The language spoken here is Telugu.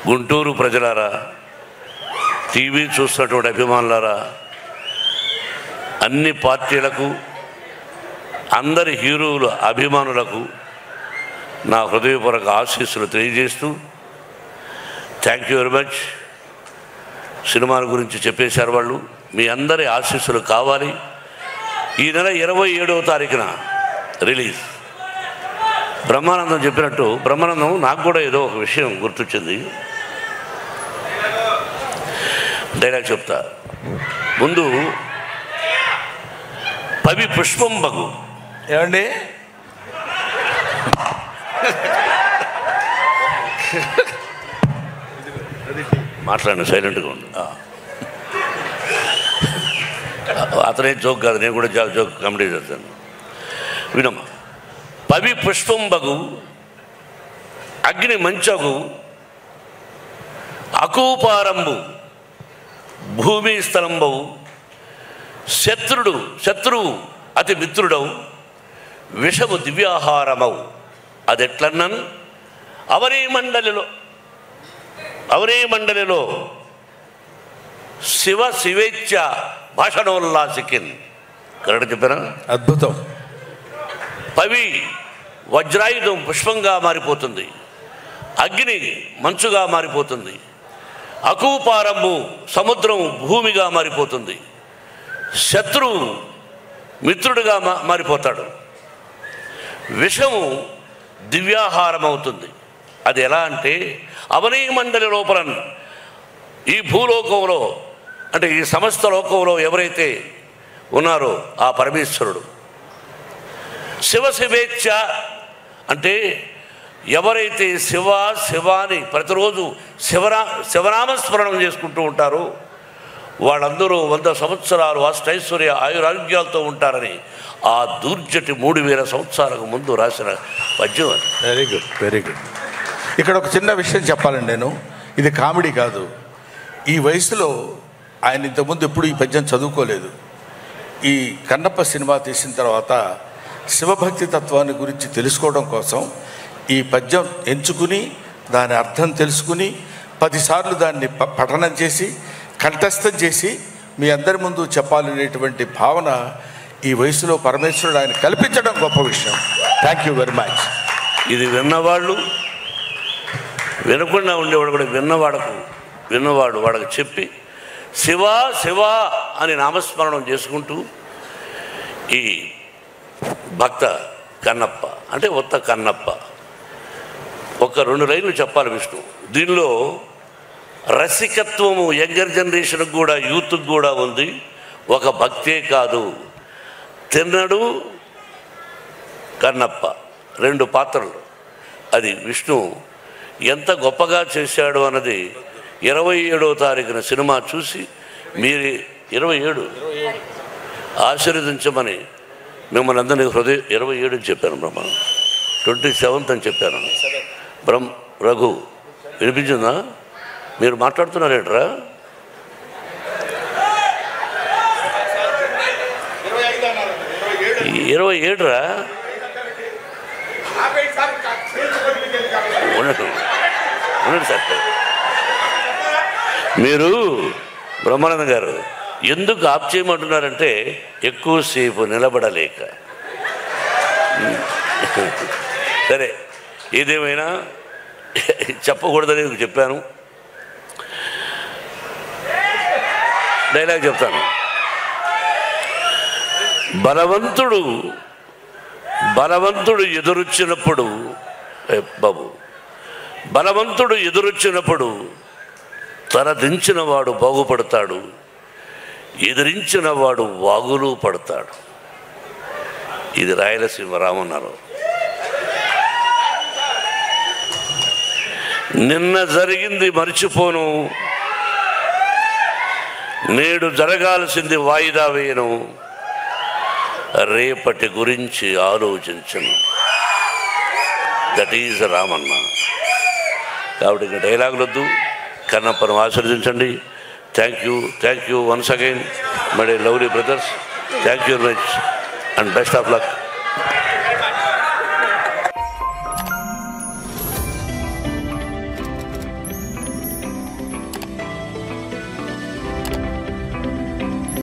గుంటూరు ప్రజలారా, టీవీ చూస్తున్నటువంటి అభిమానులారా, అన్ని పార్టీలకు, అందరి హీరోల అభిమానులకు నా హృదయపూర్వక ఆశీస్సులు తెలియజేస్తూ, థ్యాంక్ యూ వెరీ మచ్. సినిమాల గురించి చెప్పేశారు వాళ్ళు. మీ అందరి ఆశీస్సులు కావాలి. ఈ నెల 27వ తారీఖున రిలీజ్. బ్రహ్మానందం చెప్పినట్టు, బ్రహ్మానందం నాకు కూడా ఏదో ఒక విషయం గుర్తొచ్చింది. డైలాగ్ చెప్తా. ముందు పవి పుష్పం బగు. ఏమండి, మాట్లాడండి, సైలెంట్గా ఉండు. అతనే జోక్ కాదు, నేను కూడా జోక్ కామెడీ చేస్తాను. వినమ్మా. పవి పుష్పం బగు, అగ్ని మంచగు, అకూపారంబు, భూమి స్థలంబవు, శత్రువు అతి మిత్రుడవు, విషము దివ్యాహారమవు. అదెట్లన్నన్ అవనీ మండలిలో శివేచ్ఛ భాషణోల్లాసికిన్. కరెక్ట్ చెప్పారా? అద్భుతం. పవి వజ్రాయుధం పుష్పంగా మారిపోతుంది, అగ్ని మంచుగా మారిపోతుంది, అకూపారంబు సముద్రం భూమిగా మారిపోతుంది, శత్రువు మిత్రుడిగా మారిపోతాడు, విషము దివ్యాహారం అవుతుంది. అది ఎలా అంటే, అవనీ మండలి లోపల, ఈ భూలోకంలో అంటే ఈ సమస్త లోకంలో ఎవరైతే ఉన్నారో ఆ పరమేశ్వరుడు. శివేచ్ఛ అంటే ఎవరైతే శివాని ప్రతిరోజు శివనామస్మరణం చేసుకుంటూ ఉంటారో వాళ్ళందరూ 100 సంవత్సరాలు అష్టైశ్వర్య ఆయురారోగ్యాలతో ఉంటారని ఆ దూర్జటి 3000 సంవత్సరాలకు ముందు రాసిన పద్యం. Very good, very good. ఇక్కడ ఒక చిన్న విషయం చెప్పాలండి. నేను ఇది కామెడీ కాదు. ఈ వయసులో ఆయన ఇంతకుముందు ఎప్పుడు ఈ పద్యం చదువుకోలేదు. ఈ కన్నప్ప సినిమా తీసిన తర్వాత శివభక్తి తత్వాన్ని గురించి తెలుసుకోవడం కోసం ఈ పద్యం ఎంచుకుని దాని అర్థం తెలుసుకుని 10 సార్లు దాన్ని పఠనం చేసి కంఠస్థం చేసి మీ అందరి ముందు చెప్పాలనేటువంటి భావన ఈ వయసులో పరమేశ్వరుడు ఆయన కల్పించడం గొప్ప విషయం. Thank you very much. ఇది విన్నవాళ్ళు, వినకుండా ఉండేవాడు కూడా విన్నవాడు వాడికి చెప్పి శివ అని నామస్మరణం చేసుకుంటూ ఈ భక్త కన్నప్ప అంటే ఒత్త కన్నప్ప ఒక 2 లైన్లు చెప్పాలి విష్ణు. దీనిలో రసికత్వము యంగర్ జనరేషన్కి కూడా, యూత్కి కూడా ఉంది. ఒక భక్తే కాదు, తిన్నడు కన్నప్ప 2 పాత్రలు. అది విష్ణు ఎంత గొప్పగా చేశాడు అన్నది 27వ తారీఖున సినిమా చూసి మీరు 27 ఆశీర్వదించమని మిమ్మల్ని అందరినీ 27 చెప్పాను. 27th అని చెప్పాను. రఘు వినిపించిందా? మీరు మాట్లాడుతున్నారేట్రా? 27 రా. ఉండండి సార్. మీరు బ్రహ్మానందం గారు ఎందుకు ఆప్ చేయమంటున్నారంటే ఎక్కువసేపు నిలబడలేక. సరే, ఏదేమైనా చెప్పకూడదని చెప్పాను. డైలాగ్ చెప్తాను. బలవంతుడు ఎదురొచ్చినప్పుడు బలవంతుడు ఎదురొచ్చినప్పుడు తల దించిన వాడు బాగుపడతాడు, ఎదిరించిన వాడు వాగులు పడతాడు. ఇది రాయలసీమ రామన్నారు. నిన్న జరిగింది మర్చిపోను, నేడు జరగాల్సింది వాయిదా వేయను, రేపటి గురించి ఆలోచించను. That is Ramanna. కాబట్టి ఇంకా డైలాగులు వద్దు, కన్నప్పను ఆశీర్వదించండి. Thank you once again my lovely brothers. Thank you very much and best of luck.